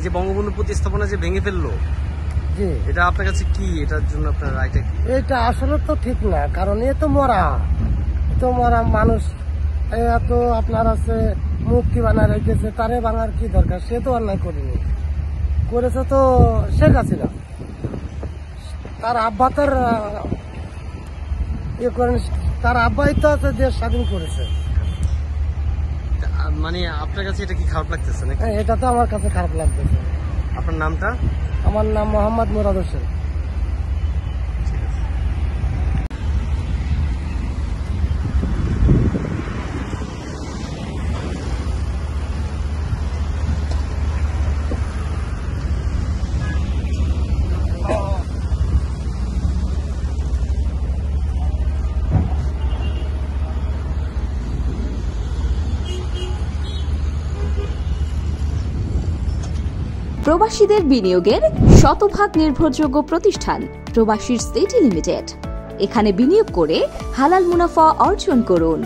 যে বঙ্গবন্ধু প্রতিস্থাপনা যে ভেঙে ফেললো, জি, এটা আপনার কাছে কি, এটার জন্য আপনার রায়টা কি? এটা আসলে তো ঠিক না, কারণ এ তো মরা মানুষ, এত আপনার আছে মুক্তি বানা রেখেছে, তারে ভাঙার কি দরকার? সে তো অন্যায় করেনি, করেছে তো শেখ হাসিনা। তার আব্বা তার ইয়ে করেন, তার আব্বাই তো আছে দেশ স্বাধীন করেছে। মানে আপনার কাছে এটা কি খারাপ লাগতেছে নাকি? হ্যাঁ, এটা তো আমার কাছে খারাপ লাগতেছে। আপনার নামটা? আমার নাম মোহাম্মদ মুরাদ হোসেন। প্রবাসীদের বিনিয়োগের শতভাগ নির্ভরযোগ্য প্রতিষ্ঠান প্রবাসী সিটি লিমিটেড। এখানে বিনিয়োগ করে হালাল মুনাফা অর্জন করুন।